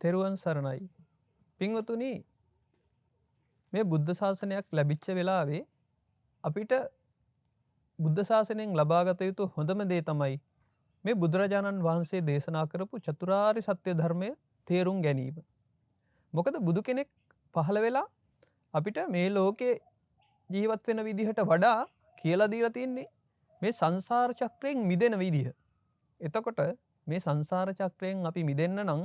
තෙරුවන් සරණයි. පින්වතුනි මේ බුද්ධ ශාසනයක් ලැබිච්ච වෙලාවේ අපිට බුද්ධ ශාසනයෙන් ලබාගත යුතු හොඳම දේ තමයි මේ බුදුරජාණන් වහන්සේ දේශනා කරපු චතුරාර්ය සත්‍ය ධර්මය තේරුම් ගැනීම. මොකද බුදු කෙනෙක් පහළ වෙලා අපිට මේ ලෝකේ ජීවත් වෙන විදිහට වඩා කියලා දීලා තින්නේ මේ සංසාර චක්‍රයෙන් මිදෙන විදිහ. එතකොට මේ සංසාර චක්‍රයෙන් අපි මිදෙන්න නම්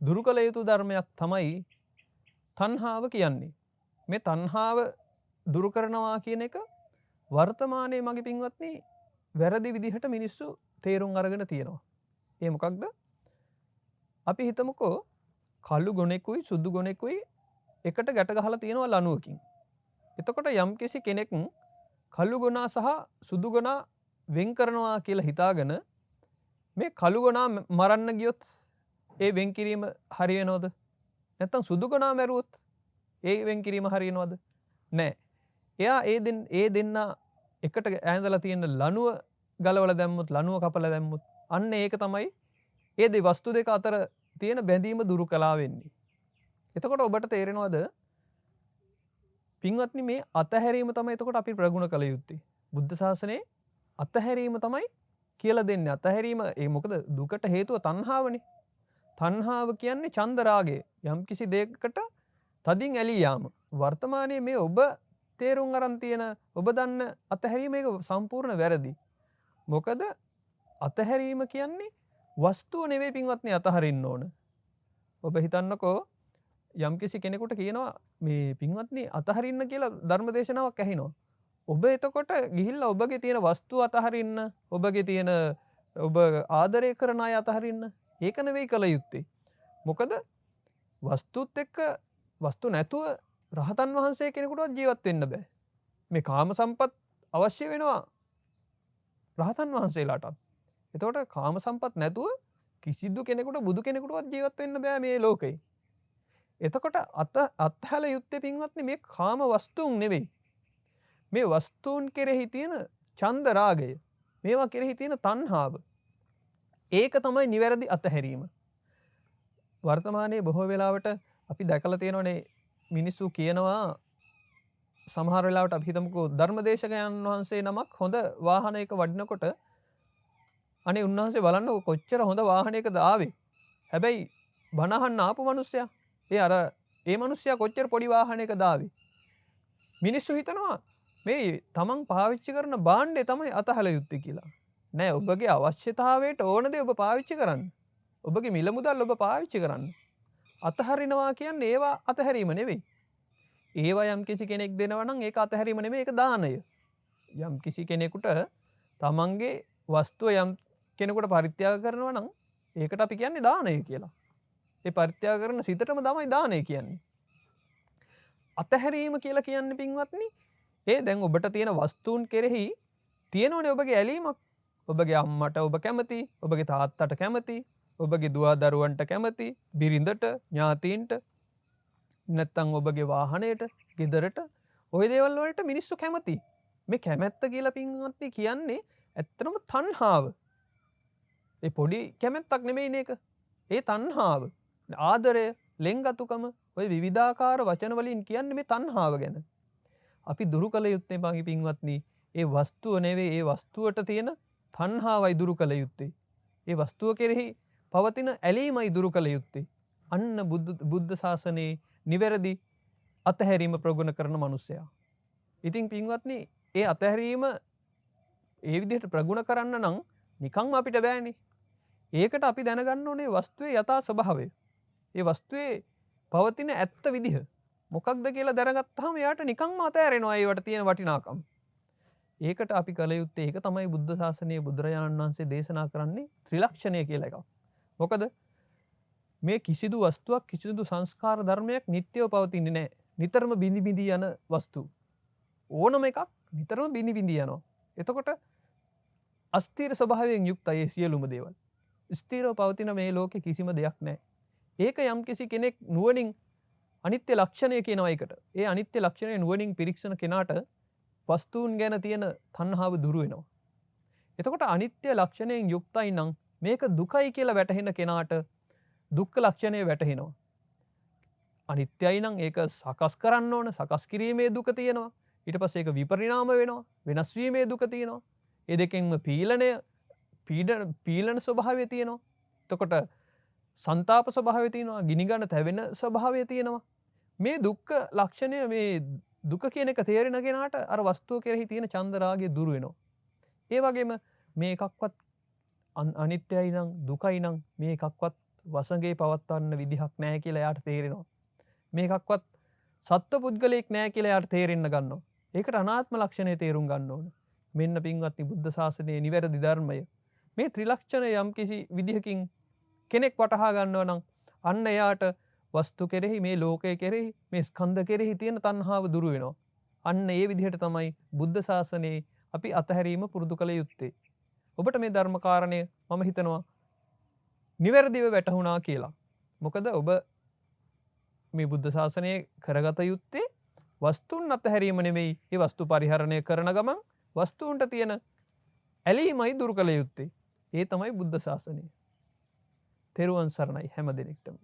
දුරු කළ යුතු ධර්මයක් තමයි තණ්හාව කියන්නේ. මේ තණ්හාව දුරු කරනවා කියන එක වර්තමානයේ මගේ පින්වත්නි වැරදි විදිහට මිනිස්සු තේරුම් අරගෙන තියෙනවා. ඒ මොකක්ද? අපි හිතමුකෝ කළු ගොනෙකුයි සුදු ගොනෙකුයි එකට ගැට ගහලා තියෙනවා ලණුවකින්. එතකොට යම්කිසි කෙනෙක් කළු ගොනා සහ සුදු ගොනා වෙන් කරනවා කියලා හිතාගෙන මේ කළු ගොනා මරන්න ගියොත් ඒ වෙන් කිරීම හරි වෙනවද? නැත්නම් සුදු ගොනා මැරුවොත් ඒ වෙන් කිරීම හරියනවද? නෑ. එයා ඒ දෙන්න එකට ඈඳලා තියෙන ලණුව ගලවලා දැම්මොත් ලණුව කපලා දැම්මොත් අන්න ඒක තමයි ඒ වස්තු දෙක අතර තියෙන බැඳීම දුරු කළා වෙන්නේ. එතකොට ඔබට තේරෙනවද? පින්වත්නි මේ අතහැරීම තමයි එතකොට අපි ප්‍රගුණ කළ යුත්තේ. බුද්ධ ශාසනයේ අතහැරීම තමයි කියලා දෙන්නේ. අතහැරීම ඒ මොකද දුකට හේතුව තණ්හාවනේ. තණ්හාව කියන්නේ ඡන්ද රාගය. යම්කිසි දෙයකට තදින් ඇලී යාම. වර්තමානයේ මේ ඔබ තේරුම් අරන් තියෙන ඔබ දන්න අතහැරීම ඒක සම්පූර්ණ වැරදි. මොකද අතහැරීම කියන්නේ වස්තුව නෙවෙයි පින්වත්නි අතහරින්න ඕන. ඔබ හිතන්නකෝ යම්කිසි කෙනෙකුට කියනවා මේ පින්වත්නි අතහරින්න කියලා ධර්මදේශනාවක් ඇහිනවා. ඔබ එතකොට ගිහිල්ලා ඔබගේ තියෙන වස්තුව අතහරින්න, ඔබගේ තියෙන ඔබ ආදරය කරන අය අතහරින්න ඒක නෙවෙයි කළ යුත්තේ. මොකද වස්තුත් එක්ක වස්තු නැතුව රහතන් වහන්සේ කෙනෙකුටවත් ජීවත් වෙන්න බෑ. මේ කාම සම්පත් අවශ්‍ය වෙනවා රහතන් වහන්සේලාටත්. එතකොට කාම සම්පත් නැතුව කිසිදු කෙනෙකුට බුදු කෙනෙකුටවත් ජීවත් වෙන්න බෑ මේ ලෝකේ. එතකොට අත්හැල යුත්තේ පින්වත්නි මේ කාම වස්තුන් නෙවෙයි. මේ වස්තුන් කෙරෙහි තියෙන ඡන්ද රාගය. මේවා කෙරෙහි තියෙන තණ්හාව. ඒක තමයි නිවැරදි අතහැරීම. වර්තමානයේ බොහෝ වෙලාවට අපි දැකලා තියෙනවනේ මිනිස්සු කියනවා සමහර වෙලාවට අපි හිතමුකෝ ධර්මදේශකයන් වහන්සේ නමක් හොඳ වාහනයක වඩිනකොට අනේ උන්වහන්සේ බලන්නකො කොච්චර හොඳ වාහනයකද ආවේ. හැබැයි බණ අහන්න ආපු මිනිස්සයා ඒ මිනිස්සයා කොච්චර පොඩි වාහනයකද ආවේ. මිනිස්සු හිතනවා මේ තමන් පාවිච්චි කරන භාණ්ඩය තමයි අතහල යුත්තේ කියලා. නෑ, ඔබගේ අවශ්‍යතාවයට ඕන දේ ඔබ පාවිච්චි කරන්න. ඔබගේ මිල මුදල් ඔබ පාවිච්චි කරන්න. අතහරිනවා කියන්නේ ඒවා අතහැරීම නෙවෙයි. ඒවා යම් කිසි කෙනෙක් දෙනවා නම් ඒක අතහැරීම නෙවෙයි, ඒක දානය. යම් කිසි කෙනෙකුට තමන්ගේ වස්තුව යම් කෙනෙකුට පරිත්‍යාග කරනවා නම් ඒකට අපි කියන්නේ දානය කියලා. ඒ පරිත්‍යාග කරන සිතටම තමයි දානය කියන්නේ. අතහැරීම කියලා කියන්නේ පින්වත්නි ඒ දැන් ඔබට තියෙන වස්තුන් කෙරෙහි තියෙනවනේ ඔබගේ ඇලීමක්. ඔබගේ අම්මට ඔබ කැමති, ඔබගේ තාත්තට කැමති, ඔබගේ දුව දරුවන්ට කැමති, බිරිඳට, ඥාතීන්ට, නැත්නම් ඔබගේ වාහනයට, ගෙදරට, ওই දේවල් වලට මිනිස්සු කැමති. මේ කැමැත්ත කියලා පින්වත්නි කියන්නේ ඇත්තටම තණ්හාව. ඒ පොඩි කැමැත්තක් නෙමෙයි මේක. ඒ තණ්හාව. ආදරය, ලෙන්ගතුකම, ওই විවිධාකාර වචන වලින් කියන්නේ මේ තණ්හාව ගැන. අපි දුරු කළ යුත්තේ මාගේ පින්වත්නි ඒ වස්තුව නෙවෙයි, ඒ වස්තුවට තියෙන තණ්හාවයි දුරු කළ යුත්තේ. ඒ වස්තුව කෙරෙහි පවතින ඇලීමයි දුරු කළ යුත්තේ. අන්න බුද්ධ ශාසනයේ නිවැරදි අතහැරීම ප්‍රගුණ කරන මනුස්සයා. ඉතින් පින්වත්නි ඒ අතහැරීම ඒ විදිහට ප්‍රගුණ කරන්න නම් නිකන් අපිට බෑනේ. ඒකට අපි දැනගන්න ඕනේ වස්තුවේ යථා ස්වභාවය. ඒ වස්තුවේ පවතින ඇත්ත විදිහ මොකක්ද කියලා දැනගත්තාම එයාට නිකන්ම අතහැරෙනවා ඒවට තියෙන වටිනාකම්. ඒකට අපි කළ යුත්තේ ඒක තමයි බුද්ධ ශාසනයේ බුදුරජාණන් වහන්සේ දේශනා කරන්නේ ත්‍රිලක්ෂණය කියලා එකක්. මොකද මේ කිසිදු වස්තුවක් කිසිදු සංස්කාර ධර්මයක් නිට්ටයව පවතින්නේ නැහැ. නිතරම බිඳි බිඳි යන වස්තු. ඕනම එකක් නිතරම බිඳි බිඳි යනවා. එතකොට අස්ථිර ස්වභාවයෙන් යුක්තයි මේ සියලුම දේවල්. ස්ථිරව පවතින මේ ලෝකේ කිසිම දෙයක් නැහැ. ඒක යම් කිසි කෙනෙක් නුවණින් අනිත්‍ය ලක්ෂණය කියනවා ඒකට. ඒ අනිත්‍ය ලක්ෂණය නුවණින් පිරික්සන කෙනාට වස්තුන් ගැන තියෙන තණ්හාව දුරු වෙනවා. එතකොට අනිත්‍ය ලක්ෂණයෙන් යුක්තයි නම් මේක දුකයි කියලා වැටහෙන කෙනාට දුක්ඛ ලක්ෂණය වැටහෙනවා. අනිත්‍යයි නම් ඒක සකස් කරන්න ඕන. සකස් කිරීමේ දුක තියෙනවා. ඊට පස්සේ ඒක විපරිණාම වෙනවා. වෙනස් වීමේ දුක තියෙනවා. ඒ දෙකෙන්ම පීලන ස්වභාවය තියෙනවා. එතකොට සංතාප ස්වභාවය තියෙනවා. ගිනිගන තැවෙන ස්වභාවය තියෙනවා. මේ දුක්ඛ ලක්ෂණය මේ දුක කියන එක තේරෙන කෙනාට අර වස්තුව කෙරෙහි තියෙන ඡන්ද රාගය දුරු වෙනවා. ඒ වගේම මේ එකක්වත් අනිත්‍යයි නම් දුකයි නම් මේ එකක්වත් වසඟේ පවත්වන්න විදිහක් නැහැ කියලා එයාට තේරෙනවා. මේ එකක්වත් සත්ව පුද්ගලයෙක් නැහැ කියලා එයාට තේරෙන්න ගන්නවා. ඒකට අනාත්ම ලක්ෂණය තේරුම් ගන්න ඕන. මෙන්න පින්වත්නි බුද්ධ ශාසනයේ නිවැරදි ධර්මය. මේ ත්‍රිලක්ෂණ යම් කිසි විදිහකින් කෙනෙක් වටහා ගන්නවා නම් අන්න එයාට වස්තු කෙරෙහි මේ ලෝකය කෙරෙහි මේ ස්කන්ධ කෙරෙහි තියෙන තණ්හාව දුරු වෙනවා. අන්න ඒ විදිහට තමයි බුද්ධ ශාසනයේ අපි අතහැරීම පුරුදු කළ යුත්තේ. ඔබට මේ ධර්ම කාරණය මම හිතනවා නිවැරදිව වැටහුණා කියලා. මොකද ඔබ මේ බුද්ධ ශාසනය කරගත යුත්තේ වස්තුන් අතහැරීම නෙමෙයි. ඒ වස්තු පරිහරණය කරන ගමන් වස්තුන්ට තියෙන ඇලීමයි දුරු කළ යුත්තේ. ඒ තමයි බුද්ධ ශාසනය. තෙරුවන් සරණයි හැම දිනෙකටම.